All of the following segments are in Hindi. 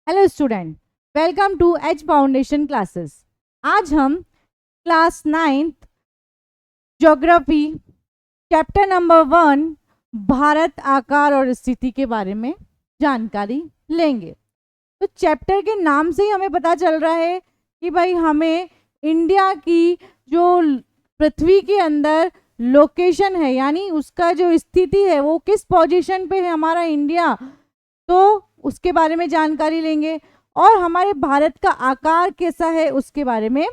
Hello student, welcome to H foundation classes. आज हम class 9th geography chapter number 1 भारत आकार और स्थिति के बारे में जानकारी लेंगे। तो चैप्टर के नाम से ही हमें पता चल रहा है कि भाई हमें इंडिया की जो पृथ्वी के अंदर लोकेशन है, यानी उसका जो स्थिति है वो किस पोजीशन पे है हमारा इंडिया, तो उसके बारे में जानकारी लेंगे। और हमारे भारत का आकार कैसा है उसके बारे में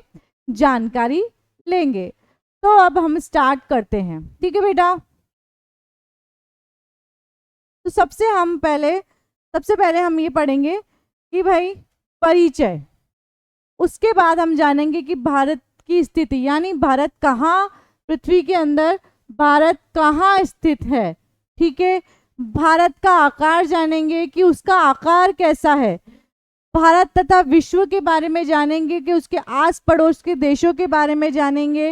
जानकारी लेंगे। तो अब हम स्टार्ट करते हैं, ठीक है बेटा। तो सबसे पहले हम ये पढ़ेंगे कि भाई परिचय, उसके बाद हम जानेंगे कि भारत की स्थिति, यानी भारत कहाँ पृथ्वी के अंदर भारत कहाँ स्थित है, ठीक है। भारत का आकार जानेंगे कि उसका आकार कैसा है। भारत तथा विश्व के बारे में जानेंगे कि उसके आस पड़ोस के देशों के बारे में जानेंगे,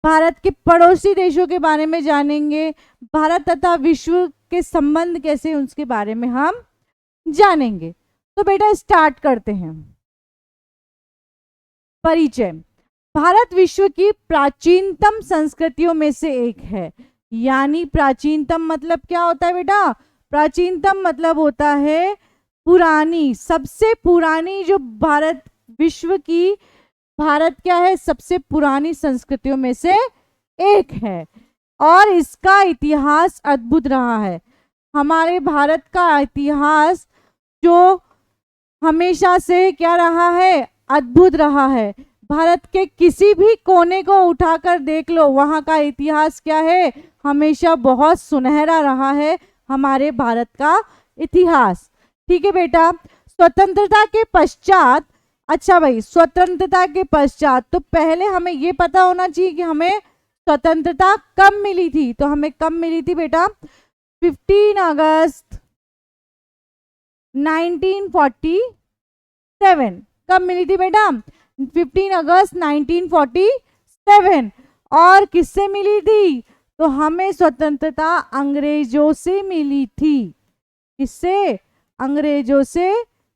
भारत के पड़ोसी देशों के बारे में जानेंगे, भारत तथा विश्व के संबंध कैसे उसके बारे में हम जानेंगे। तो बेटा स्टार्ट करते हैं। परिचय। भारत विश्व की प्राचीनतम संस्कृतियों में से एक है। यानी प्राचीनतम मतलब क्या होता है बेटा? प्राचीनतम मतलब होता है पुरानी, सबसे पुरानी जो भारत विश्व की, भारत क्या है, सबसे पुरानी संस्कृतियों में से एक है। और इसका इतिहास अद्भुत रहा है। हमारे भारत का इतिहास जो हमेशा से क्या रहा है, अद्भुत रहा है। भारत के किसी भी कोने को उठाकर देख लो, वहां का इतिहास क्या है, हमेशा बहुत सुनहरा रहा है हमारे भारत का इतिहास, ठीक है बेटा। स्वतंत्रता के पश्चात, अच्छा भाई, स्वतंत्रता के पश्चात तो पहले हमें ये पता होना चाहिए कि हमें स्वतंत्रता कब मिली थी। तो हमें कब मिली थी बेटा? 15 अगस्त 1947। कब मिली थी बेटा? 15 अगस्त 1947। और किससे मिली थी? तो हमें स्वतंत्रता अंग्रेजों से मिली थी। किससे? अंग्रेजों से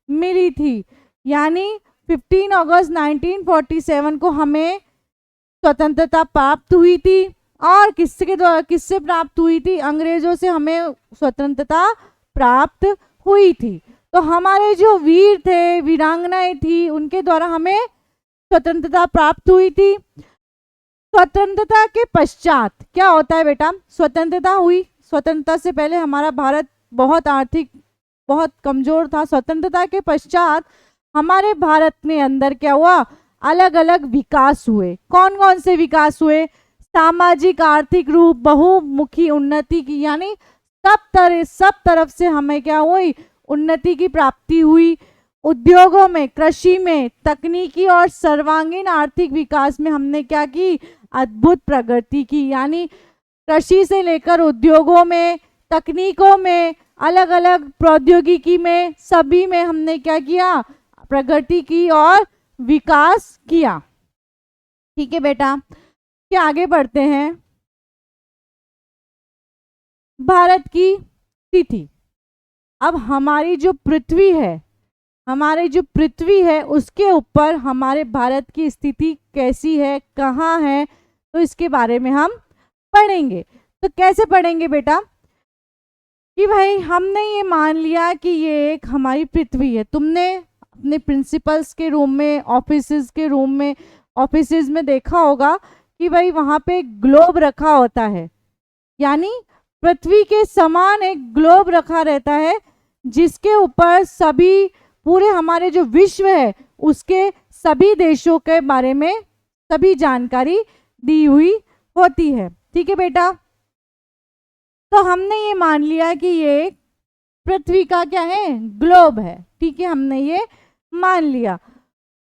मिली थी। यानी 15 अगस्त 1947 को हमें स्वतंत्रता प्राप्त हुई थी। और किससे प्राप्त हुई थी? अंग्रेजों से हमें स्वतंत्रता प्राप्त हुई थी। तो हमारे जो वीर थे, वीरांगनाएं थी, उनके द्वारा हमें स्वतंत्रता प्राप्त हुई थी। स्वतंत्रता के पश्चात क्या होता है बेटा? स्वतंत्रता हुई, स्वतंत्रता से पहले हमारा भारत बहुत आर्थिक बहुत कमजोर था। स्वतंत्रता के पश्चात हमारे भारत में अंदर क्या हुआ, अलग अलग विकास हुए। कौन कौन से विकास हुए? सामाजिक, आर्थिक रूप, बहुमुखी उन्नति की, यानी सब तरफ से हमें क्या हुई, उन्नति की प्राप्ति हुई। उद्योगों में, कृषि में, तकनीकी और सर्वांगीण आर्थिक विकास में हमने क्या की, अद्भुत प्रगति की। यानी कृषि से लेकर उद्योगों में, तकनीकों में, अलग अलग प्रौद्योगिकी में, सभी में हमने क्या किया, प्रगति की और विकास किया, ठीक है बेटा। क्या आगे बढ़ते हैं। भारत की स्थिति। अब हमारी जो पृथ्वी है उसके ऊपर हमारे भारत की स्थिति कैसी है, कहाँ है, तो इसके बारे में हम पढ़ेंगे। तो कैसे पढ़ेंगे बेटा? कि भाई हमने ये मान लिया कि ये एक हमारी पृथ्वी है। तुमने अपने प्रिंसिपल्स के रूम में, ऑफिसेज में देखा होगा कि भाई वहाँ पे ग्लोब रखा होता है। यानी पृथ्वी के समान एक ग्लोब रखा रहता है, जिसके ऊपर सभी, पूरे हमारे जो विश्व है उसके सभी देशों के बारे में सभी जानकारी दी हुई होती है, ठीक है बेटा। तो हमने ये मान लिया कि ये पृथ्वी का क्या है, ग्लोब है, ठीक है, हमने ये मान लिया।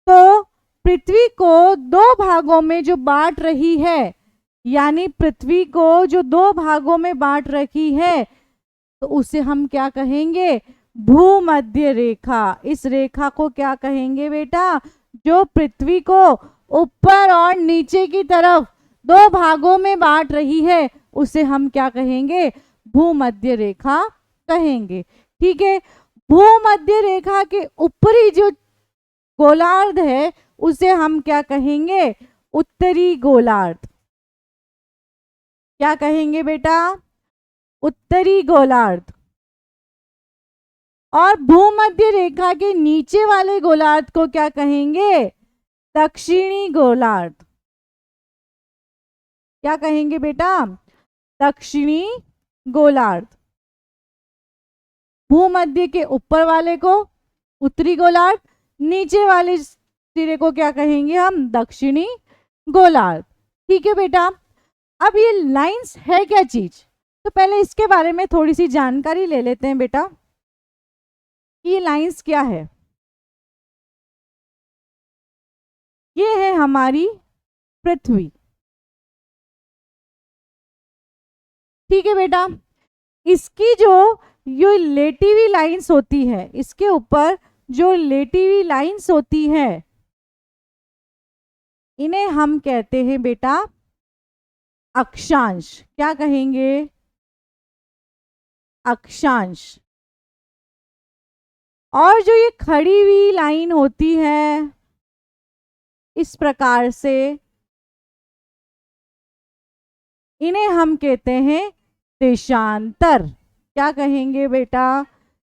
तो पृथ्वी को दो भागों में जो बांट रही है, यानी पृथ्वी को जो दो भागों में बांट रखी है, तो उसे हम क्या कहेंगे, भूमध्य रेखा। इस रेखा को क्या कहेंगे बेटा? जो पृथ्वी को ऊपर और नीचे की तरफ दो भागों में बांट रही है, उसे हम क्या कहेंगे, भूमध्य रेखा कहेंगे, ठीक है। भूमध्य रेखा के ऊपरी जो गोलार्ध है उसे हम क्या कहेंगे? उत्तरी गोलार्ध। क्या कहेंगे बेटा? उत्तरी गोलार्ध। और भूमध्य रेखा के नीचे वाले गोलार्ध को क्या कहेंगे? दक्षिणी गोलार्ध। क्या कहेंगे बेटा? दक्षिणी गोलार्ध। भूमध्य के ऊपर वाले को उत्तरी गोलार्ध, नीचे वाले सिरे को क्या कहेंगे हम? दक्षिणी गोलार्ध। ठीक है बेटा। अब ये लाइंस है क्या चीज? तो पहले इसके बारे में थोड़ी सी जानकारी ले लेते हैं बेटा, ये लाइंस क्या है। ये है हमारी पृथ्वी। ठीक है बेटा। इसकी जो ये लेटी हुई लाइंस होती है, इसके ऊपर जो लेटी हुई लाइंस होती है, इन्हें हम कहते हैं बेटा अक्षांश। क्या कहेंगे? अक्षांश। और जो ये खड़ी हुई लाइन होती है इस प्रकार से, इन्हें हम कहते हैं देशांतर। क्या कहेंगे बेटा?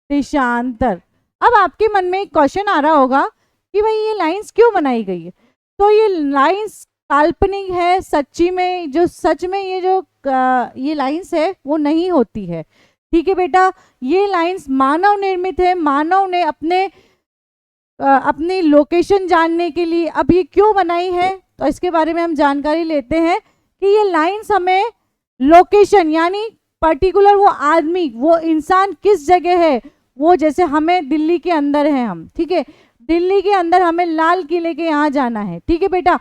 देशांतर। अब आपके मन में एक क्वेश्चन आ रहा होगा कि भाई ये लाइंस क्यों बनाई गई है? तो ये लाइंस काल्पनिक है, सच्ची में जो सच में ये लाइंस है वो नहीं होती है। ठीक है बेटा। ये लाइंस मानव निर्मित है। मानव ने अपनी लोकेशन जानने के लिए अब ये क्यों बनाई है, तो इसके बारे में हम जानकारी लेते हैं कि ये लाइंस हमें लोकेशन यानी पर्टिकुलर वो आदमी, वो इंसान किस जगह है, वो जैसे हमें दिल्ली के अंदर है हम, ठीक है, दिल्ली के अंदर हमें लाल किले के यहाँ जाना है, ठीक है बेटा,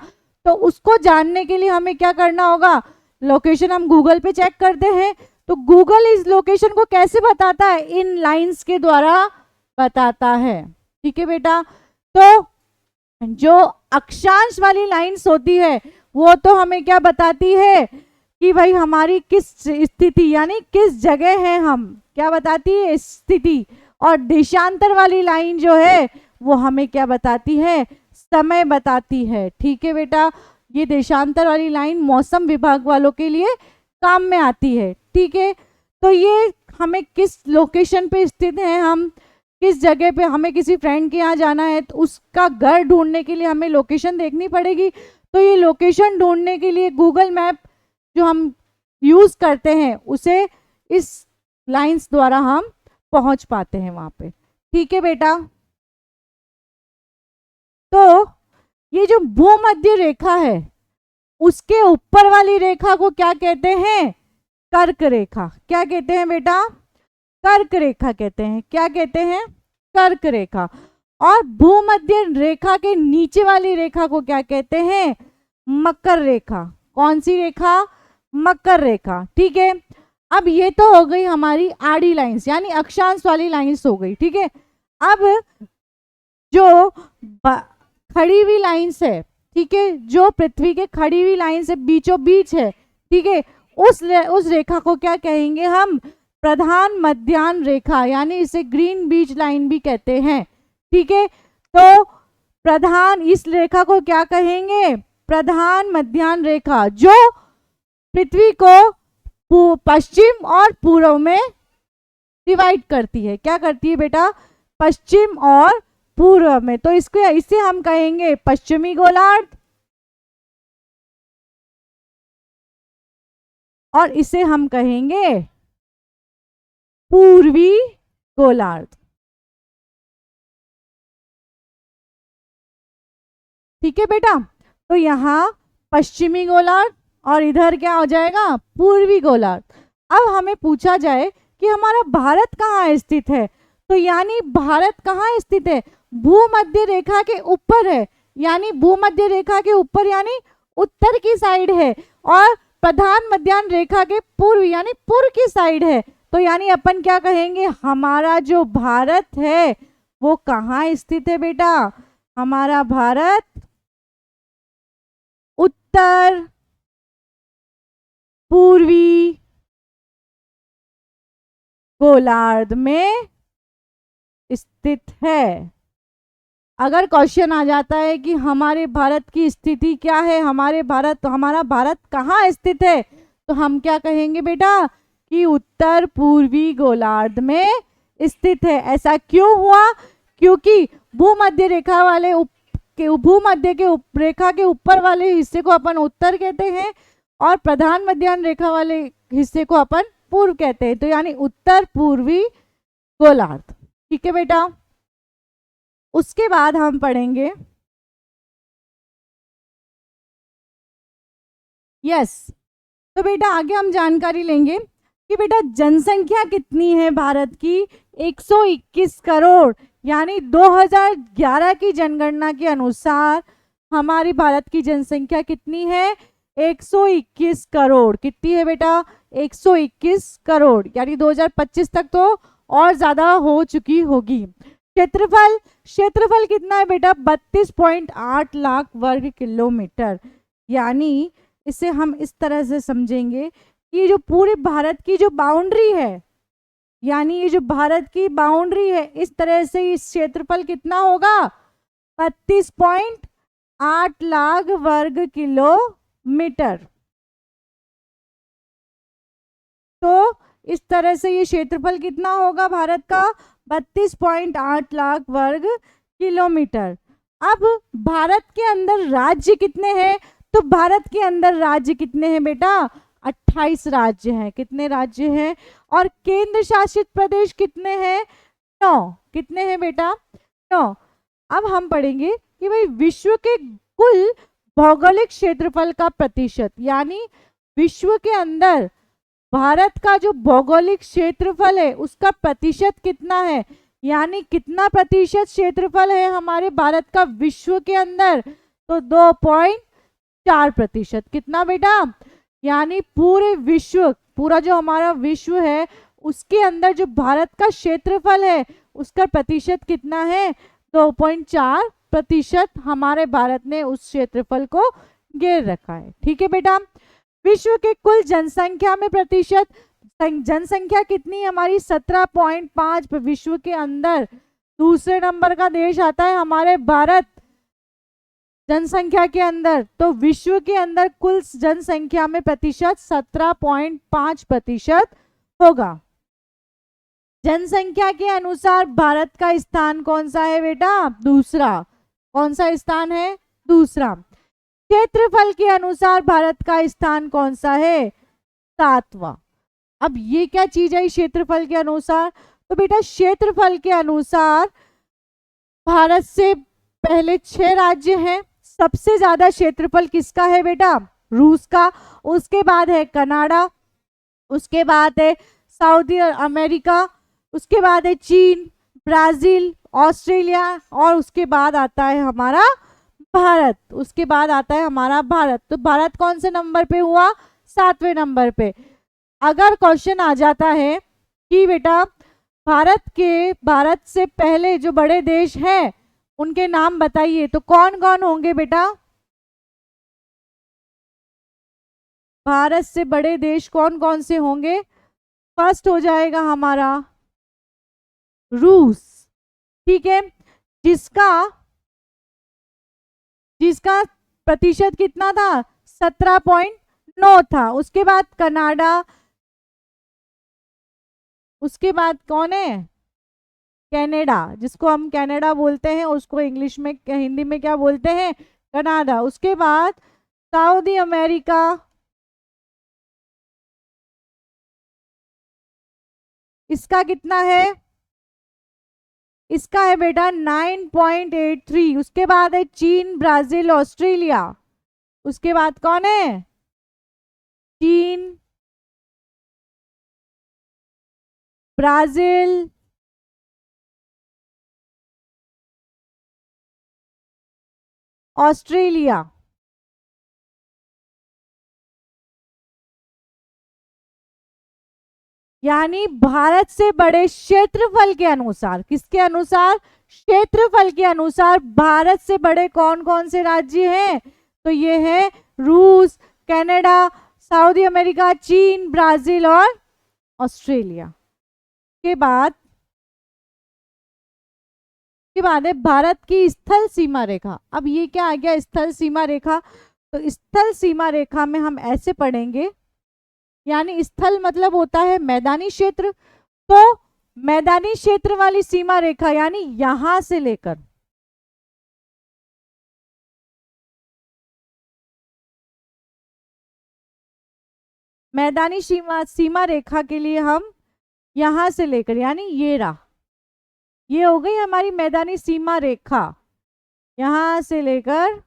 तो उसको जानने के लिए हमें क्या करना होगा? लोकेशन हम गूगल पे चेक करते हैं, तो गूगल इस लोकेशन को कैसे बताता है? इन लाइंस के द्वारा बताता है। ठीक है बेटा। तो जो अक्षांश वाली लाइंस होती है वो तो हमें क्या बताती है कि भाई हमारी किस स्थिति यानी किस जगह है हम, क्या बताती है? स्थिति। और देशांतर वाली लाइन जो है वो हमें क्या बताती है? समय बताती है। ठीक है बेटा। ये देशांतर वाली लाइन मौसम विभाग वालों के लिए काम में आती है। ठीक है। तो ये हमें किस लोकेशन पे स्थित है, हम किस जगह पे, हमें किसी फ्रेंड के यहाँ जाना है तो उसका घर ढूंढने के लिए हमें लोकेशन देखनी पड़ेगी। तो ये लोकेशन ढूंढने के लिए गूगल मैप जो हम यूज करते हैं उसे इस लाइंस द्वारा हम पहुंच पाते हैं वहां पे। ठीक है बेटा। तो ये जो भूमध्य रेखा है उसके ऊपर वाली रेखा को क्या कहते हैं? कर्क रेखा। क्या कहते हैं बेटा? कर्क रेखा कहते हैं। क्या कहते हैं? कर्क रेखा। और भूमध्य रेखा के नीचे वाली रेखा को क्या कहते हैं? मकर रेखा। कौन सी रेखा? मकर रेखा। ठीक है। अब ये तो हो गई हमारी आड़ी लाइंस यानी अक्षांश वाली लाइंस हो गई। ठीक है। अब जो खड़ी हुई लाइंस है, ठीक है, जो पृथ्वी के खड़ी हुई लाइंस है बीचों बीच है, ठीक है, उस रेखा को क्या कहेंगे हम? प्रधान मध्याह्न रेखा यानी इसे ग्रीन बीच लाइन भी कहते हैं। ठीक है। तो प्रधान, इस रेखा को क्या कहेंगे? प्रधान मध्याह्न रेखा, जो पृथ्वी को पश्चिम और पूर्व में डिवाइड करती है। क्या करती है बेटा? पश्चिम और पूर्व में। तो इसे हम कहेंगे पश्चिमी गोलार्ध और इसे हम कहेंगे पूर्वी गोलार्ध। ठीक है बेटा। तो यहाँ पश्चिमी गोलार्ध और इधर क्या हो जाएगा? पूर्वी गोलार्ध। अब हमें पूछा जाए कि हमारा भारत कहाँ स्थित है, तो यानी भारत कहाँ स्थित है? भूमध्य रेखा के ऊपर है, यानी भूमध्य रेखा के ऊपर यानी उत्तर की साइड है, और प्रधान मध्याह्न रेखा के पूर्व यानी पूर्व की साइड है। तो यानी अपन क्या कहेंगे? हमारा जो भारत है वो कहाँ स्थित है बेटा? हमारा भारत उत्तर पूर्वी गोलार्ध में स्थित है। अगर क्वेश्चन आ जाता है कि हमारे भारत की स्थिति क्या है, हमारा भारत कहाँ स्थित है, तो हम क्या कहेंगे बेटा कि उत्तर पूर्वी गोलार्ध में स्थित है। ऐसा क्यों हुआ? क्योंकि भूमध्य रेखा वाले भूमध्य के रेखा के ऊपर वाले हिस्से को अपन उत्तर कहते हैं और प्रधान मध्याह्न रेखा वाले हिस्से को अपन पूर्व कहते हैं, तो यानी उत्तर पूर्वी गोलार्ध। ठीक है बेटा। उसके बाद हम पढ़ेंगे तो बेटा आगे हम जानकारी लेंगे कि बेटा जनसंख्या कितनी है भारत की। 121 करोड़, यानी 2011 की जनगणना के अनुसार हमारी भारत की जनसंख्या कितनी है? 121 करोड़। कितनी है बेटा? 121 करोड़, यानी 2025 तक तो और ज्यादा हो चुकी होगी। क्षेत्रफल कितना है बेटा? 32.8 लाख वर्ग किलोमीटर। यानी इसे हम इस तरह से समझेंगे कि जो पूरे भारत की जो बाउंड्री है, यानी ये जो भारत की बाउंड्री है, इस तरह से इस क्षेत्रफल कितना होगा? 32.8 लाख वर्ग किलोमीटर। तो इस तरह से ये क्षेत्रफल कितना होगा भारत का? 32.8 लाख वर्ग किलोमीटर। अब भारत के अंदर राज्य कितने हैं? तो भारत के अंदर राज्य कितने हैं बेटा? 28 राज्य हैं। कितने राज्य हैं? और केंद्र शासित प्रदेश कितने हैं? 9। कितने हैं बेटा? 9। अब हम पढ़ेंगे कि भाई विश्व के कुल भौगोलिक क्षेत्रफल का प्रतिशत, यानी विश्व के अंदर भारत का जो भौगोलिक क्षेत्रफल है उसका प्रतिशत कितना है, यानी कितना प्रतिशत क्षेत्रफल है हमारे भारत का विश्व के अंदर? तो 2.4%। कितना बेटा? यानी पूरे विश्व, पूरा जो हमारा विश्व है उसके अंदर जो भारत का क्षेत्रफल है उसका प्रतिशत कितना है? 2.4% हमारे भारत ने उस क्षेत्रफल को घेर रखा है। ठीक है बेटा। विश्व के कुल जनसंख्या में प्रतिशत, जनसंख्या कितनी हमारी? 17.5 विश्व के अंदर। दूसरे नंबर का देश आता है हमारे भारत जनसंख्या के अंदर। तो विश्व के अंदर कुल जनसंख्या में प्रतिशत 17.5% होगा। जनसंख्या के अनुसार भारत का स्थान कौन सा है बेटा? दूसरा। कौन सा स्थान है? दूसरा। क्षेत्रफल के अनुसार भारत का स्थान कौन सा है? 7वां। अब ये क्या चीज है क्षेत्रफल के अनुसार? तो बेटा क्षेत्रफल के अनुसार भारत से पहले 6 राज्य हैं। सबसे ज्यादा क्षेत्रफल किसका है बेटा? रूस का। उसके बाद है कनाडा, उसके बाद है सऊदी अमेरिका, उसके बाद है चीन, ब्राजील, ऑस्ट्रेलिया, और उसके बाद आता है हमारा भारत। उसके बाद आता है हमारा भारत। तो भारत कौन से नंबर पे हुआ? 7वें नंबर पे। अगर क्वेश्चन आ जाता है कि बेटा भारत से पहले जो बड़े देश हैं उनके नाम बताइए, तो कौन कौन होंगे बेटा? भारत से बड़े देश कौन कौन से होंगे? फर्स्ट हो जाएगा हमारा रूस। ठीक है, जिसका प्रतिशत कितना था? 17.9 था। उसके बाद कनाडा, उसके बाद कौन है? कनाडा, जिसको हम कनाडा बोलते हैं, उसको इंग्लिश में हिंदी में क्या बोलते हैं? कनाडा। उसके बाद सऊदी अमेरिका, इसका कितना है? इसका है बेटा 9.83। उसके बाद है चीन, ब्राजील, ऑस्ट्रेलिया। उसके बाद कौन है? चीन, ब्राजील, ऑस्ट्रेलिया। यानी भारत से बड़े क्षेत्रफल के अनुसार, किसके अनुसार? क्षेत्रफल के अनुसार भारत से बड़े कौन कौन से राज्य हैं? तो ये है रूस, कनाडा, सऊदी अमेरिका, चीन, ब्राजील और ऑस्ट्रेलिया। के बाद उसके बाद है भारत की स्थल सीमा रेखा। अब ये क्या आ गया, स्थल सीमा रेखा। तो स्थल सीमा रेखा में हम ऐसे पढ़ेंगे, यानी स्थल मतलब होता है मैदानी क्षेत्र, तो मैदानी क्षेत्र वाली सीमा रेखा यानी यहां से लेकर मैदानी सीमा रेखा के लिए हम यहां से लेकर, यानी ये रहा, ये हो गई हमारी मैदानी सीमा रेखा, यहां से लेकर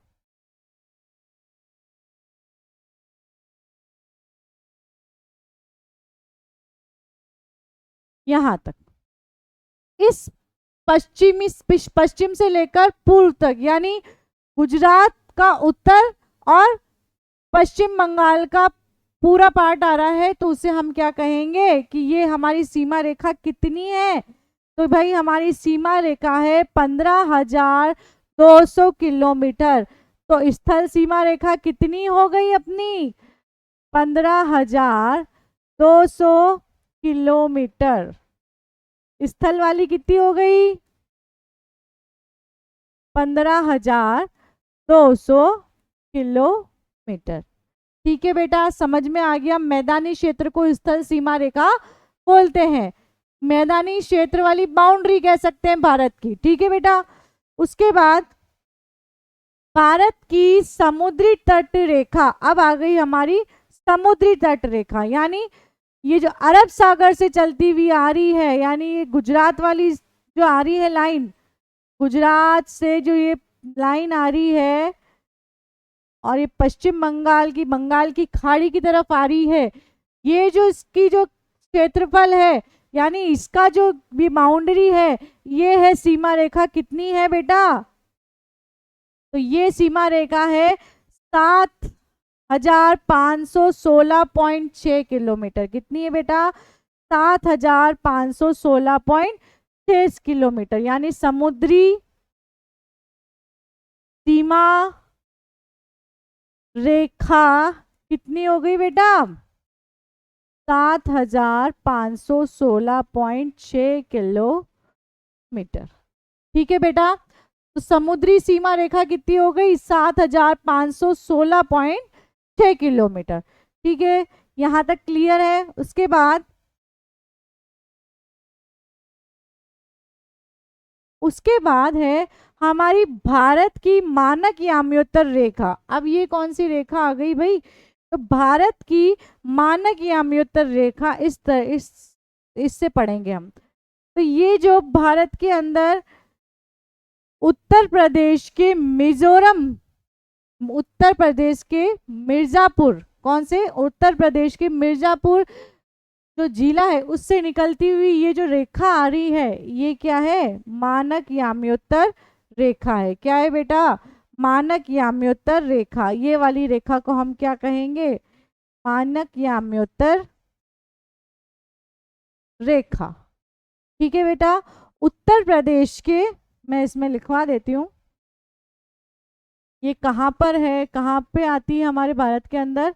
यहां तक, इस पश्चिम से लेकर पूर्व तक, यानी गुजरात का उत्तर और पश्चिम बंगाल का पूरा पार्ट आ रहा है, तो उसे हम क्या कहेंगे कि ये हमारी सीमा रेखा कितनी है। तो भाई हमारी सीमा रेखा है 15,200 किलोमीटर। तो स्थल सीमा रेखा कितनी हो गई अपनी, 15,200 किलोमीटर। स्थल वाली कितनी हो गई, 15,200 किलोमीटर। ठीक है बेटा, समझ में आ गया। मैदानी क्षेत्र को स्थल सीमा रेखा बोलते हैं, मैदानी क्षेत्र वाली बाउंड्री कह सकते हैं भारत की। ठीक है बेटा, उसके बाद भारत की समुद्री तट रेखा, अब आ गई हमारी समुद्री तट रेखा, यानी ये जो अरब सागर से चलती हुई आ रही है, यानी ये गुजरात वाली जो आ रही है लाइन, गुजरात से जो ये लाइन आ रही है और ये पश्चिम बंगाल की खाड़ी की तरफ आ रही है, ये जो इसकी जो क्षेत्रफल है, यानी इसका जो भी बाउंड्री है, ये है सीमा रेखा। कितनी है बेटा, तो ये सीमा रेखा है 7,516.6 किलोमीटर। कितनी है बेटा, 7,516.6 किलोमीटर, यानी समुद्री सीमा रेखा कितनी हो गई बेटा, 7,516.6 किलोमीटर। ठीक है बेटा, तो समुद्री सीमा रेखा कितनी हो गई, 7,516.6 किलोमीटर। ठीक है, यहां तक क्लियर है। उसके बाद है हमारी भारत की मानक याम्योत्तर रेखा। अब ये कौन सी रेखा आ गई भाई, तो भारत की मानक याम्योत्तर रेखा इससे पढ़ेंगे हम। तो ये जो भारत के अंदर उत्तर प्रदेश के मिर्जापुर, कौन से, उत्तर प्रदेश के मिर्जापुर जो जिला है उससे निकलती हुई ये जो रेखा आ रही है, ये क्या है, मानक याम्योत्तर रेखा है। क्या है बेटा, मानक याम्योत्तर रेखा। ये वाली रेखा को हम क्या कहेंगे, मानक याम्योत्तर रेखा। ठीक है बेटा, उत्तर प्रदेश के, मैं इसमें लिखवा देती हूँ, ये कहाँ पर है, कहाँ पे आती है हमारे भारत के अंदर,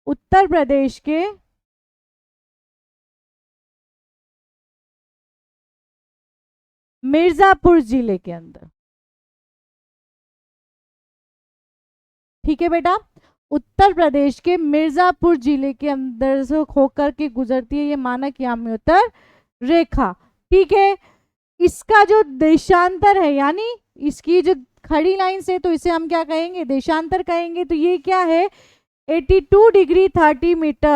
उत्तर प्रदेश के मिर्जापुर जिले के अंदर। ठीक है बेटा, उत्तर प्रदेश के मिर्जापुर जिले के अंदर से होकर के गुजरती है ये मानक याम्योत्तर रेखा। ठीक है, इसका जो देशांतर है, यानी इसकी जो खड़ी लाइन से, तो इसे हम क्या कहेंगे, देशांतर कहेंगे। तो ये क्या है, 82 डिग्री 30 मिनट,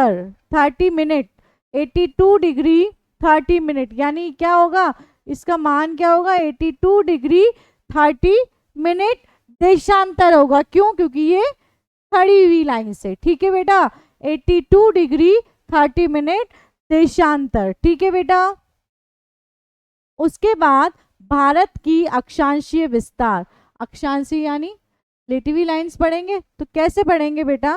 82 डिग्री 30 मिनट, यानी क्या होगा, इसका मान क्या होगा, 82 डिग्री 30 मिनट देशांतर होगा। क्यों, क्योंकि ये खड़ी हुई लाइन से। ठीक है बेटा, 82 डिग्री 30 मिनट देशांतर। ठीक है बेटा, उसके बाद भारत की अक्षांशीय विस्तार, अक्षांशीय यानी लेटिवी लाइंस पढ़ेंगे। तो कैसे पढ़ेंगे बेटा,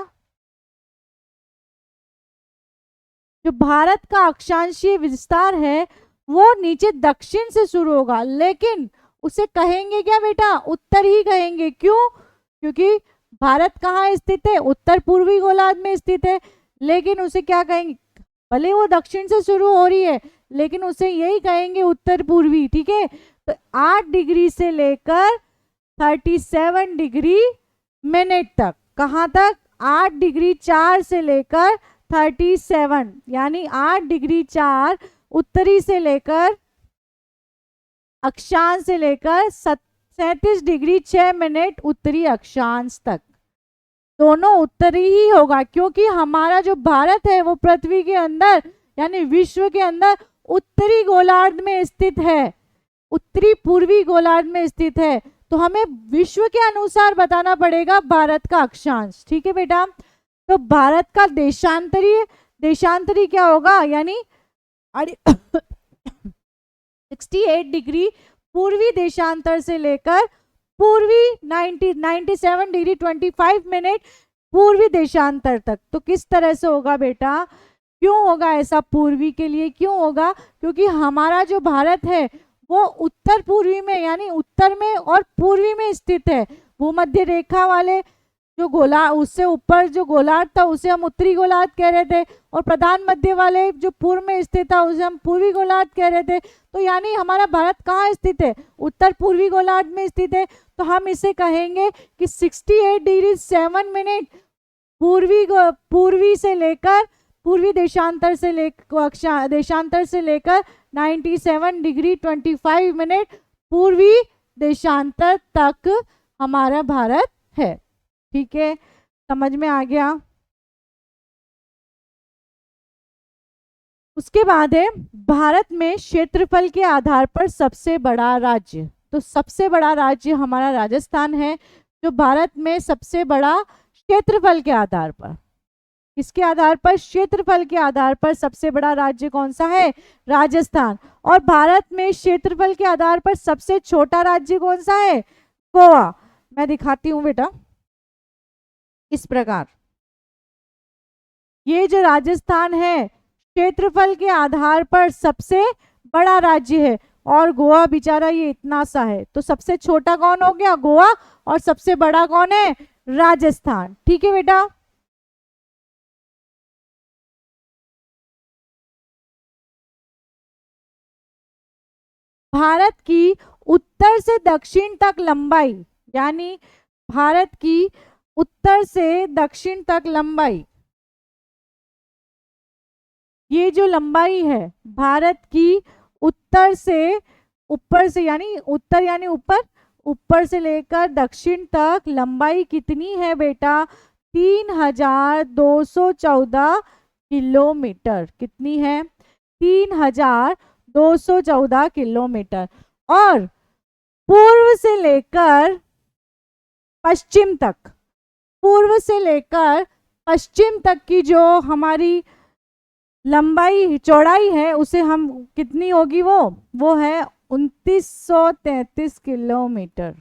जो भारत का अक्षांशीय विस्तार है वो नीचे दक्षिण से शुरू होगा, लेकिन उसे कहेंगे क्या बेटा, उत्तर ही कहेंगे। क्यों, क्योंकि भारत कहाँ स्थित है, उत्तर पूर्वी गोलार्ध में स्थित है, लेकिन उसे क्या कहेंगे, भले वो दक्षिण से शुरू हो रही है लेकिन उसे यही कहेंगे उत्तर पूर्वी। ठीक है, तो 8 डिग्री से लेकर 37 डिग्री मिनट तक। कहाँ तक? 8 डिग्री 4 से लेकर 37, यानी 8 डिग्री 4 उत्तरी से लेकर अक्षांश से लेकर 37 डिग्री 6 मिनट उत्तरी अक्षांश तक। दोनों उत्तरी ही होगा, क्योंकि हमारा जो भारत है वो पृथ्वी के अंदर यानी विश्व के अंदर उत्तरी गोलार्ध में स्थित है, उत्तरी पूर्वी गोलार्ध में स्थित है। तो हमें विश्व के अनुसार बताना पड़ेगा भारत का अक्षांश। ठीक है बेटा। तो भारत का देशांतरी क्या होगा, यानी 68 डिग्री पूर्वी देशांतर से लेकर पूर्वी 97 डिग्री 25 मिनट पूर्वी देशांतर तक। तो किस तरह से होगा बेटा? क्यों होगा ऐसा? पूर्वी के लिए क्यों होगा? क्योंकि हमारा जो भारत है वो उत्तर पूर्वी में यानी उत्तर में और पूर्वी में स्थित है। भूमध्य रेखा वाले जो गोला उससे ऊपर जो गोलार्ध था उसे हम उत्तरी गोलार्ध कह रहे थे, और प्रधान मध्य वाले जो पूर्व में स्थित था उसे हम पूर्वी गोलार्ध कह रहे थे। तो यानी हमारा भारत कहाँ स्थित है? उत्तर पूर्वी गोलार्ध में स्थित है। तो हम इसे कहेंगे कि 68 डिग्री 7 मिनट पूर्वी से लेकर पूर्वी देशांतर से लेकर 97 डिग्री 25 मिनट पूर्वी देशांतर तक हमारा भारत है। ठीक है, समझ में आ गया? उसके बाद है भारत में क्षेत्रफल के आधार पर सबसे बड़ा राज्य। तो सबसे बड़ा राज्य हमारा राजस्थान है, जो भारत में सबसे बड़ा क्षेत्रफल के आधार पर। इसके आधार पर क्षेत्रफल के आधार पर सबसे बड़ा राज्य कौन सा है? राजस्थान। और भारत में क्षेत्रफल के आधार पर सबसे छोटा राज्य कौन सा है? गोवा। मैं दिखाती हूं बेटा इस प्रकार। ये जो राजस्थान है क्षेत्रफल के आधार पर सबसे बड़ा राज्य है, और गोवा बेचारा ये इतना सा है। तो सबसे छोटा कौन हो गया? गोवा। और सबसे बड़ा कौन है? राजस्थान। ठीक है बेटा। भारत की उत्तर से दक्षिण तक लंबाई, यानी भारत की उत्तर से दक्षिण तक लंबाई, ये जो लंबाई है भारत की उत्तर से ऊपर से यानी उत्तर यानी ऊपर, ऊपर से लेकर दक्षिण तक लंबाई कितनी है बेटा? 3214 किलोमीटर। कितनी है? 3214 किलोमीटर। और पूर्व से लेकर पश्चिम तक, पूर्व से लेकर पश्चिम तक की जो हमारी लंबाई चौड़ाई है उसे हम कितनी होगी? वो है 2933 किलोमीटर,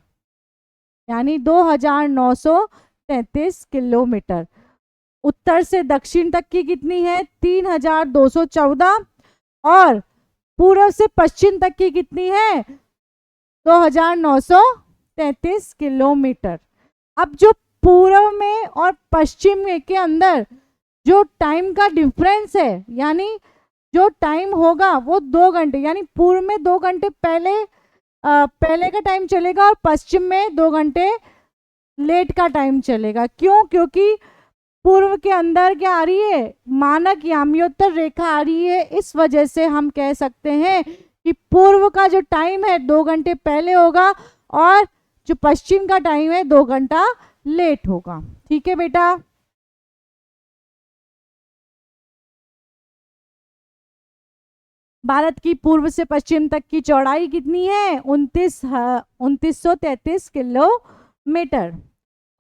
यानी 2933 किलोमीटर। उत्तर से दक्षिण तक की कितनी है? 3214। और पूर्व से पश्चिम तक की कितनी है? 2933 किलोमीटर। अब जो पूर्व में और पश्चिम में के अंदर जो टाइम का डिफरेंस है, यानी जो टाइम होगा वो 2 घंटे, यानी पूर्व में 2 घंटे पहले का टाइम चलेगा और पश्चिम में 2 घंटे लेट का टाइम चलेगा। क्यों? क्योंकि पूर्व के अंदर क्या आ रही है? मानक याम्योत्तर रेखा आ रही है। इस वजह से हम कह सकते हैं कि पूर्व का जो टाइम है 2 घंटे पहले होगा और जो पश्चिम का टाइम है 2 घंटा लेट होगा। ठीक है बेटा। भारत की पूर्व से पश्चिम तक की चौड़ाई कितनी है? 2933 किलोमीटर।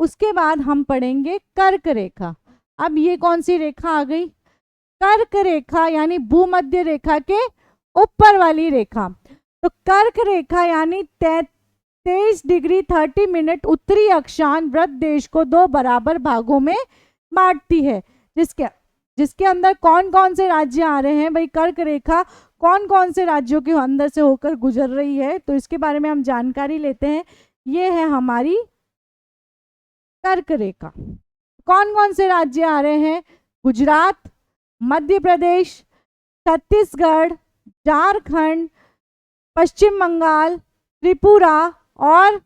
उसके बाद हम पढ़ेंगे कर्क रेखा। अब ये कौन सी रेखा आ गई? कर्क रेखा, यानी भूमध्य रेखा के ऊपर वाली रेखा। तो कर्क रेखा यानी 23 डिग्री 30 मिनट उत्तरी अक्षांश व्रत देश को 2 बराबर भागों में बांटती है, जिसके अंदर कौन कौन से राज्य आ रहे हैं? भाई कर्क रेखा कौन कौन से राज्यों के अंदर से होकर गुजर रही है, तो इसके बारे में हम जानकारी लेते हैं। ये है हमारी कर्क रेखा। कौन कौन से राज्य आ रहे हैं? गुजरात, मध्य प्रदेश, छत्तीसगढ़, झारखंड, पश्चिम बंगाल, त्रिपुरा और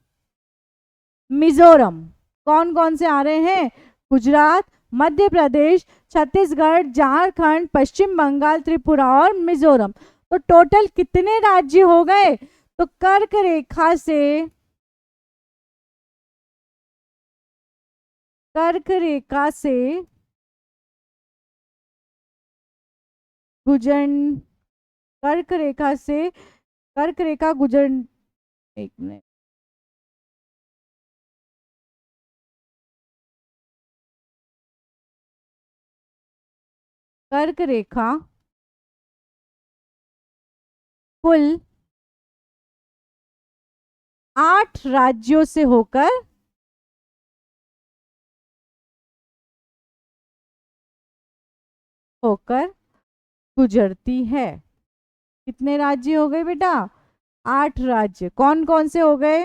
मिजोरम। कौन कौन से आ रहे हैं? गुजरात, मध्य प्रदेश, छत्तीसगढ़, झारखंड, पश्चिम बंगाल, त्रिपुरा और मिजोरम। तो टोटल कितने राज्य हो गए? तो कर्क रेखा से, कर्क रेखा से गुजर, कर्क रेखा से, कर्क रेखा गुजर, एक मिनट, कर्क रेखा कुल 8 राज्यों से होकर होकर गुजरती है। कितने राज्य हो गए बेटा? 8 राज्य। कौन कौन से हो गए?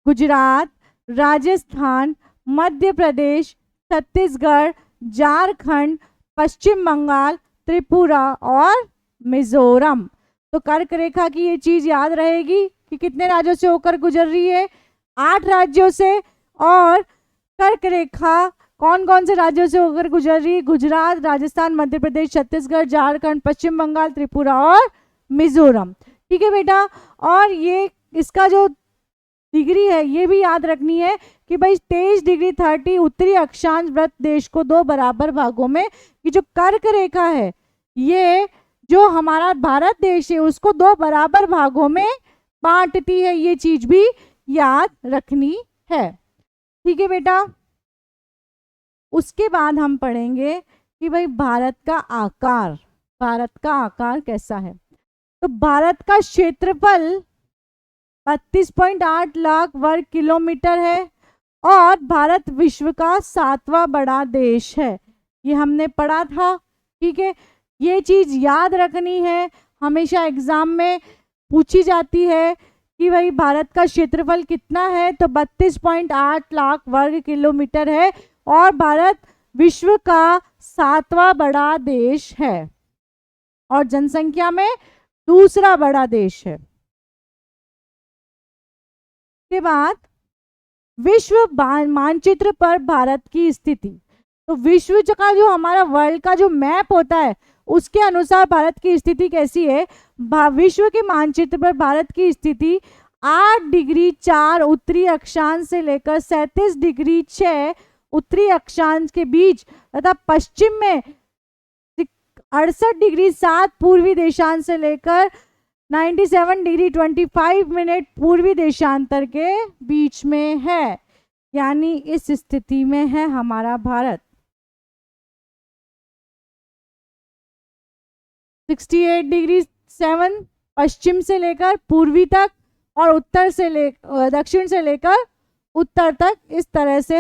गुजरात, राजस्थान, मध्य प्रदेश, छत्तीसगढ़, झारखंड, पश्चिम बंगाल, त्रिपुरा और मिजोरम। तो कर्क रेखा की ये चीज याद रहेगी कि कितने राज्यों से होकर गुजर रही है? 8 राज्यों से। और कर्क रेखा कौन कौन से राज्यों से होकर गुजर रही है? गुजरात, राजस्थान, मध्य प्रदेश, छत्तीसगढ़, झारखंड, पश्चिम बंगाल, त्रिपुरा और मिजोरम। ठीक है बेटा। और ये इसका जो डिग्री है ये भी याद रखनी है कि भाई 23 डिग्री 30 उत्तरी अक्षांश वृत्त देश को 2 बराबर भागों में, कि जो कर्क रेखा है ये जो हमारा भारत देश है उसको 2 बराबर भागों में बांटती है। ये चीज भी याद रखनी है। ठीक है बेटा। उसके बाद हम पढ़ेंगे कि भाई भारत का आकार, भारत का आकार कैसा है। तो भारत का क्षेत्रफल 32.8 लाख वर्ग किलोमीटर है और भारत विश्व का 7वां बड़ा देश है। ये हमने पढ़ा था। ठीक है। ये चीज याद रखनी है, हमेशा एग्जाम में पूछी जाती है कि भाई भारत का क्षेत्रफल कितना है, तो 32.8 लाख वर्ग किलोमीटर है और भारत विश्व का 7वां बड़ा देश है और जनसंख्या में दूसरा बड़ा देश है। के बाद विश्व मानचित्र पर भारत की स्थिति। तो विश्व का जो हमारा वर्ल्ड का जो मैप होता है उसके अनुसार भारत की स्थिति कैसी है? विश्व के मानचित्र पर भारत की स्थिति 8 डिग्री 4 उत्तरी अक्षांश से लेकर 37 डिग्री 6 उत्तरी अक्षांश के बीच तथा पश्चिम में 68 डिग्री 7 पूर्वी देशांश से लेकर 97 डिग्री 25 मिनट पूर्वी देशांतर के बीच में है। यानी इस स्थिति में है हमारा भारत। 68 डिग्री 7 पश्चिम से लेकर पूर्वी तक और उत्तर से दक्षिण से लेकर उत्तर तक, इस तरह से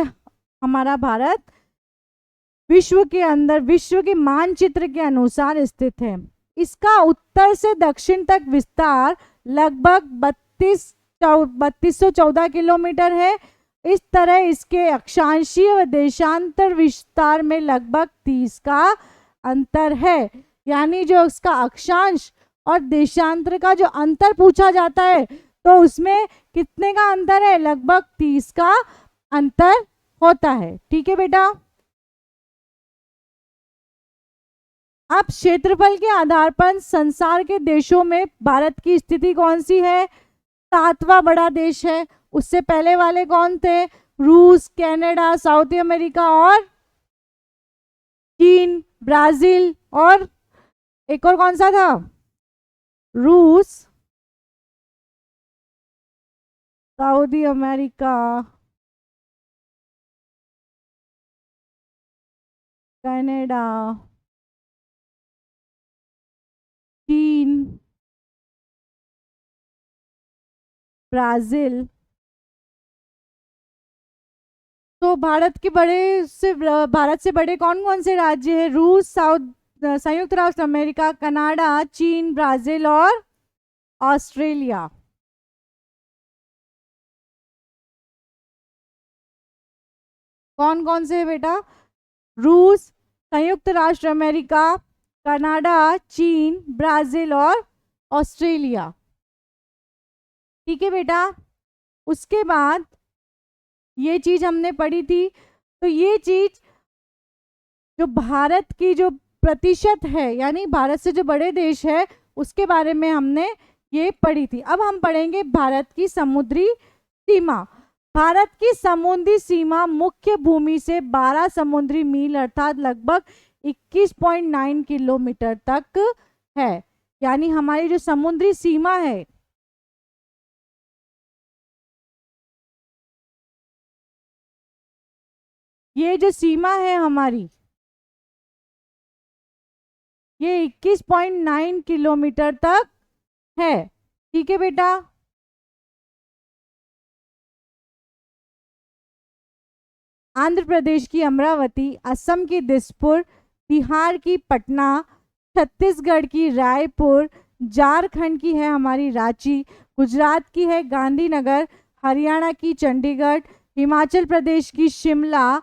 हमारा भारत विश्व के अंदर विश्व के मानचित्र के अनुसार स्थित है। इसका उत्तर से दक्षिण तक विस्तार लगभग 3214 किलोमीटर है। इस तरह इसके अक्षांशीय व देशांतर विस्तार में लगभग 30 का अंतर है। यानी जो इसका अक्षांश और देशांतर का जो अंतर पूछा जाता है तो उसमें कितने का अंतर है? लगभग 30 का अंतर होता है। ठीक है बेटा। अब क्षेत्रफल के आधार पर संसार के देशों में भारत की स्थिति कौन सी है? 7वां बड़ा देश है। उससे पहले वाले कौन थे? रूस, कनाडा, साउथ अमेरिका और चीन, ब्राजील और एक और कौन सा था? रूस, सऊदी अमेरिका, कनाडा, चीन, ब्राजील। तो भारत के भारत से बड़े कौन कौन से राज्य हैं? रूस, संयुक्त राष्ट्र अमेरिका, कनाडा, चीन, ब्राजील और ऑस्ट्रेलिया। कौन कौन से बेटा? रूस, संयुक्त राष्ट्र अमेरिका, कनाडा, चीन, ब्राजील और ऑस्ट्रेलिया। ठीक है बेटा। उसके बाद ये चीज हमने पढ़ी थी, तो ये चीज जो भारत की जो प्रतिशत है, यानी भारत से जो बड़े देश है, उसके बारे में हमने ये पढ़ी थी। अब हम पढ़ेंगे भारत की समुद्री सीमा। भारत की समुद्री सीमा मुख्य भूमि से 12 समुद्री मील अर्थात लगभग 21.9 किलोमीटर तक है। यानी हमारी जो समुद्री सीमा है, ये जो सीमा है हमारी, ये 21.9 किलोमीटर तक है। ठीक है बेटा। आंध्र प्रदेश की अमरावती, असम की दिसपुर, बिहार की पटना, छत्तीसगढ़ की रायपुर, झारखंड की है हमारी रांची, गुजरात की है गांधीनगर, हरियाणा की चंडीगढ़, हिमाचल प्रदेश की शिमला,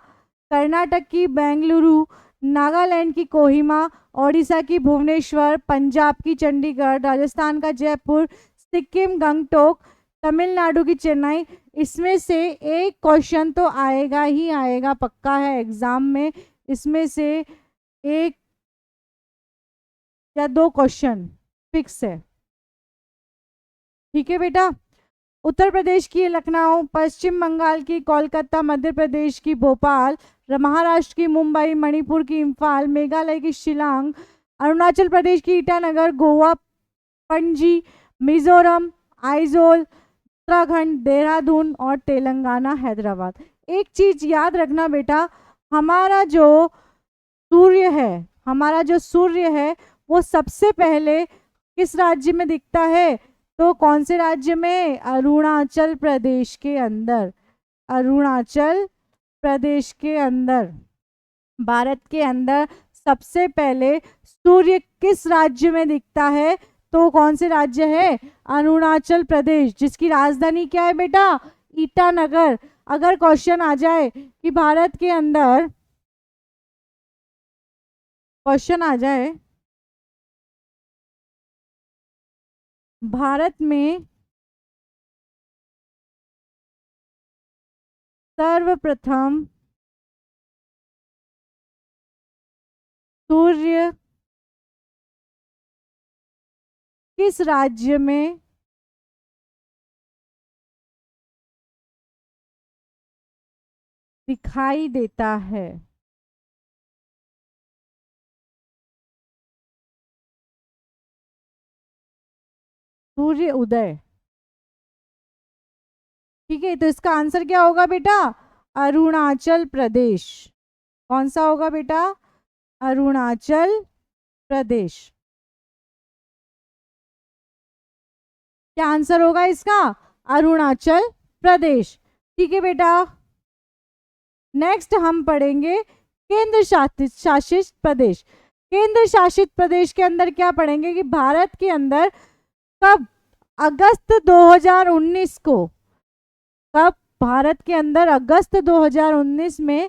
कर्नाटक की बेंगलुरु, नागालैंड की कोहिमा, ओडिशा की भुवनेश्वर, पंजाब की चंडीगढ़, राजस्थान का जयपुर, सिक्किम गंगटोक, तमिलनाडु की चेन्नई। इसमें से एक क्वेश्चन तो आएगा ही आएगा, पक्का है एग्जाम में। इसमें से एक या दो क्वेश्चन फिक्स है। ठीक है बेटा। उत्तर प्रदेश की लखनऊ, पश्चिम बंगाल की कोलकाता, मध्य प्रदेश की भोपाल, महाराष्ट्र की मुंबई, मणिपुर की इम्फाल, मेघालय की शिलांग, अरुणाचल प्रदेश की ईटानगर, गोवा पणजी, मिजोरम आइजोल, उत्तराखंड देहरादून और तेलंगाना हैदराबाद। एक चीज याद रखना बेटा, हमारा जो सूर्य है वो सबसे पहले किस राज्य में दिखता है? तो कौन से राज्य में? अरुणाचल प्रदेश के अंदर। अरुणाचल प्रदेश के अंदर, भारत के अंदर सबसे पहले सूर्य किस राज्य में दिखता है? तो कौन से राज्य है? अरुणाचल प्रदेश, जिसकी राजधानी क्या है बेटा? ईटानगर। अगर क्वेश्चन आ जाए कि भारत के अंदर, क्वेश्चन आ जाए भारत में सर्वप्रथम सूर्य किस राज्य में दिखाई देता है? सूर्य उदय। ठीक है, तो इसका आंसर क्या होगा बेटा? अरुणाचल प्रदेश। कौन सा होगा बेटा? अरुणाचल प्रदेश। क्या आंसर होगा इसका? अरुणाचल प्रदेश। ठीक है बेटा। नेक्स्ट हम पढ़ेंगे केंद्र शासित प्रदेश। केंद्र शासित प्रदेश के अंदर क्या पढ़ेंगे कि भारत के अंदर कब अगस्त 2019 को, कब भारत के अंदर अगस्त 2019 में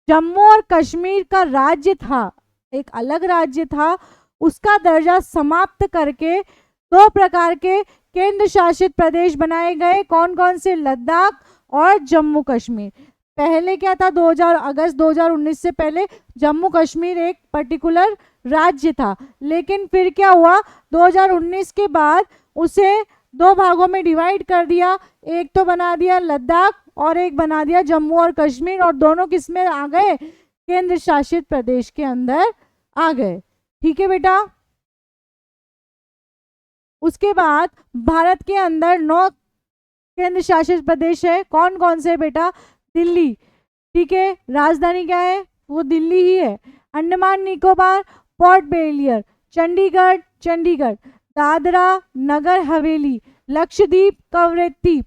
जम्मू और कश्मीर का राज्य था, एक अलग राज्य था, उसका दर्जा समाप्त करके दो प्रकार के केंद्र शासित प्रदेश बनाए गए। कौन कौन से? लद्दाख और जम्मू कश्मीर। पहले क्या था? अगस्त 2019 से पहले जम्मू कश्मीर एक पर्टिकुलर राज्य था, लेकिन फिर क्या हुआ? 2019 के बाद उसे दो भागों में डिवाइड कर दिया। एक तो बना दिया लद्दाख और एक बना दिया जम्मू और कश्मीर, और दोनों किस में आ गए? केंद्र शासित प्रदेश के अंदर आ गए। ठीक है बेटा। उसके बाद भारत के अंदर 9 केंद्र शासित प्रदेश है। कौन कौन से बेटा? दिल्ली, ठीक है, राजधानी क्या है? वो दिल्ली ही है। अंडमान निकोबार, पोर्ट ब्लेयर, चंडीगढ़, दादरा नगर हवेली, लक्षद्वीप, कवरत्ती,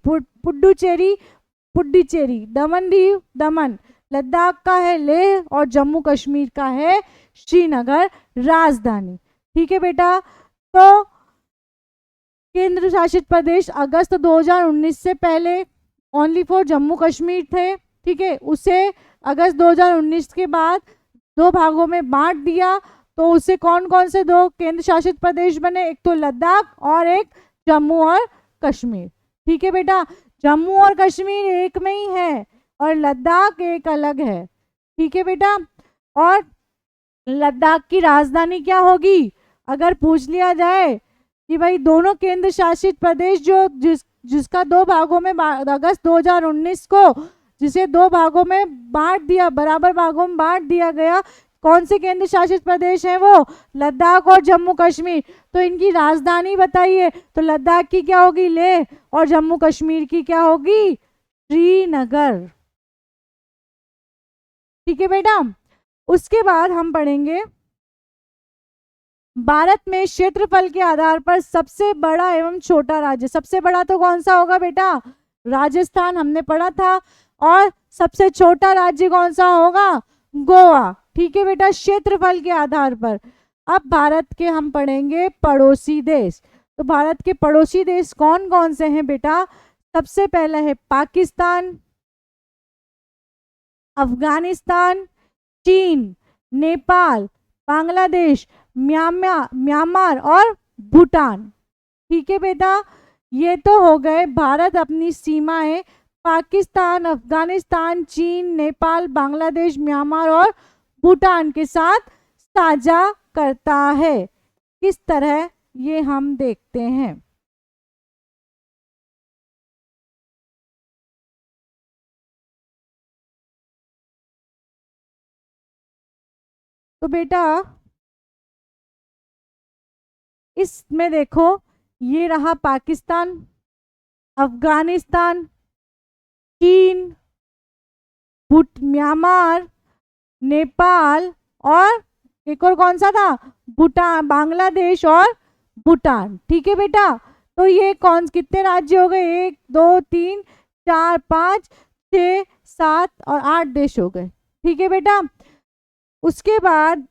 पुडुचेरी, दमन, लद्दाख का है लेह और जम्मू कश्मीर का है श्रीनगर राजधानी। ठीक है बेटा। तो केंद्र शासित प्रदेश अगस्त 2019 से पहले ओनली फॉर जम्मू कश्मीर थे। ठीक है, उसे अगस्त 2019 के बाद दो भागों में बांट दिया। तो उसे कौन कौन से दो केंद्र शासित प्रदेश बने? एक तो लद्दाख और एक जम्मू और कश्मीर। ठीक है बेटा, जम्मू और कश्मीर एक में ही है और लद्दाख एक अलग है। ठीक है बेटा, और लद्दाख की राजधानी क्या होगी? अगर पूछ लिया जाए कि भाई दोनों केंद्र शासित प्रदेश जो जिसका दो भागों में अगस्त 2019 को जिसे दो भागों में बांट दिया, बराबर भागों में बांट दिया गया, कौन से केंद्र शासित प्रदेश हैं वो? लद्दाख और जम्मू कश्मीर। तो इनकी राजधानी बताइए, तो लद्दाख की क्या होगी? लेह, और जम्मू कश्मीर की क्या होगी? श्रीनगर। ठीक है बेटा, उसके बाद हम पढ़ेंगे भारत में क्षेत्रफल के आधार पर सबसे बड़ा एवं छोटा राज्य। सबसे बड़ा तो कौन सा होगा बेटा? राजस्थान, हमने पढ़ा था। और सबसे छोटा राज्य कौन सा होगा? गोवा। ठीक है बेटा, क्षेत्रफल के आधार पर। अब भारत के हम पढ़ेंगे पड़ोसी देश। तो भारत के पड़ोसी देश कौन कौन से हैं बेटा? सबसे पहला है पाकिस्तान, अफगानिस्तान, चीन, नेपाल, बांग्लादेश, म्यांमार और भूटान। ठीक है बेटा, ये तो हो गए भारत अपनी सीमाएं पाकिस्तान, अफगानिस्तान, चीन, नेपाल, बांग्लादेश, म्यांमार और भूटान के साथ साझा करता है। किस तरह, ये हम देखते हैं। तो बेटा इसमें देखो, ये रहा पाकिस्तान, अफगानिस्तान, चीन, म्यांमार, नेपाल और एक और कौन सा था? भूटान, बांग्लादेश और भूटान। ठीक है बेटा, तो ये कौन कितने राज्य हो गए? 1 2 3 4 5 6 7 और 8 देश हो गए। ठीक है बेटा, उसके बाद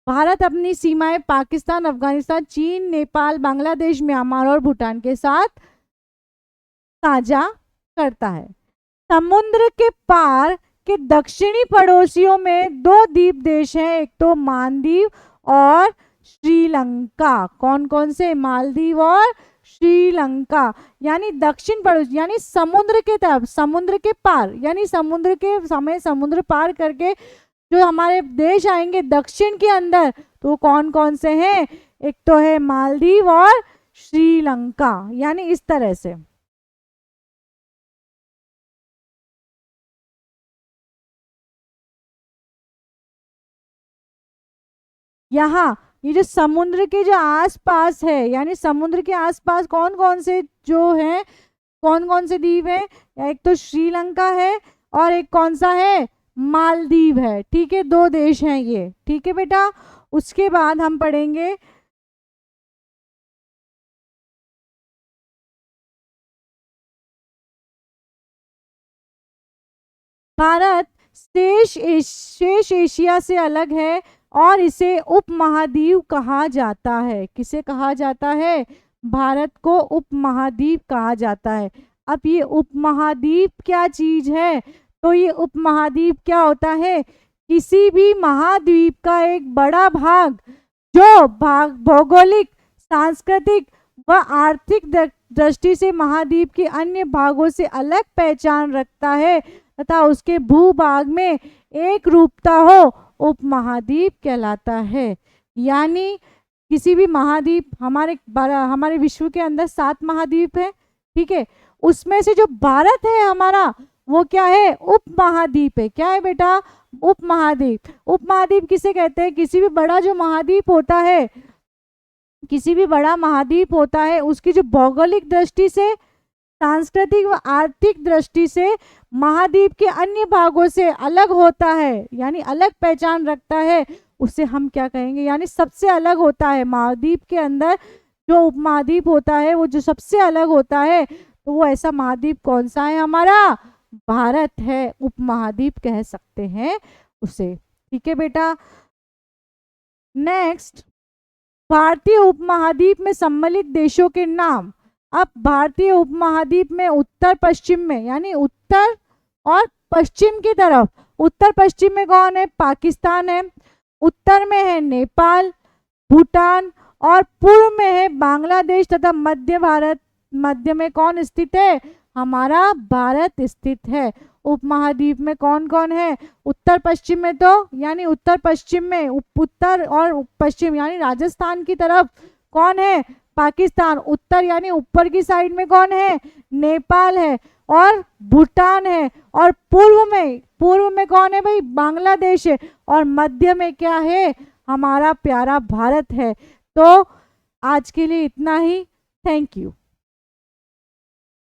भारत अपनी सीमाएं पाकिस्तान, अफगानिस्तान, चीन, नेपाल, बांग्लादेश, म्यांमार और भूटान के साथ साझा करता है। समुद्र के पार के दक्षिणी पड़ोसियों में दो द्वीप देश हैं, एक तो मालदीव और श्रीलंका। कौन कौन से? मालदीव और श्रीलंका। यानी दक्षिण पड़ोस, यानी समुद्र के तरफ, समुद्र के पार, यानी समुद्र के समय समुद्र पार करके जो हमारे देश आएंगे दक्षिण के अंदर, तो कौन कौन से हैं? एक तो है मालदीव और श्रीलंका। यानी इस तरह से यहाँ ये जो समुद्र के जो आसपास है, यानी समुद्र के आसपास कौन कौन से जो हैं, कौन कौन से द्वीप हैं? एक तो श्रीलंका है और एक कौन सा है? मालदीव है। ठीक है, दो देश हैं ये। ठीक है बेटा, उसके बाद हम पढ़ेंगे भारत शेष एशिया से अलग है और इसे उपमहाद्वीप कहा जाता है। किसे कहा जाता है? भारत को उपमहाद्वीप कहा जाता है। अब ये उपमहाद्वीप क्या चीज है? तो ये उपमहाद्वीप क्या होता है? किसी भी महाद्वीप का एक बड़ा भाग जो भाग भौगोलिक, सांस्कृतिक व आर्थिक दृष्टि से महाद्वीप के अन्य भागों से अलग पहचान रखता है तथा उसके भूभाग में एक रूपता हो, उपमहाद्वीप कहलाता है। यानी किसी भी महाद्वीप, हमारे विश्व के अंदर 7 महाद्वीप है। ठीक है, उसमें से जो भारत है हमारा, वो क्या है? उपमहाद्वीप है। क्या है बेटा? उपमहाद्वीप। उपमहाद्वीप किसे कहते हैं? किसी भी बड़ा जो महाद्वीप होता है, किसी भी बड़ा महाद्वीप होता है, उसकी जो भौगोलिक दृष्टि से, सांस्कृतिक व आर्थिक दृष्टि से महाद्वीप के अन्य भागों से अलग होता है, यानी अलग पहचान रखता है, उसे हम क्या कहेंगे? यानी सबसे अलग होता है। महाद्वीप के अंदर जो उपमहाद्वीप होता है, वो जो सबसे अलग होता है, तो वो ऐसा महाद्वीप कौन सा है? हमारा भारत है। उपमहाद्वीप कह सकते हैं उसे। ठीक है बेटा, नेक्स्ट, भारतीय उपमहाद्वीप में सम्मिलित देशों के नाम। अब भारतीय उपमहाद्वीप में उत्तर पश्चिम में, यानी उत्तर और पश्चिम की तरफ, उत्तर पश्चिम में कौन है? पाकिस्तान है, उत्तर में है नेपाल, भूटान, और पूर्व में है बांग्लादेश तथा मध्य में कौन स्थित है? हमारा भारत स्थित है। उपमहाद्वीप में कौन कौन है? उत्तर पश्चिम में तो यानी उत्तर पश्चिम में उत्तर और पश्चिम यानी राजस्थान की तरफ कौन है? पाकिस्तान। उत्तर यानी ऊपर की साइड में कौन है? नेपाल है और भूटान है, और पूर्व में कौन है भाई? बांग्लादेश है, और मध्य में क्या है? हमारा प्यारा भारत है। तो आज के लिए इतना ही। Thank you.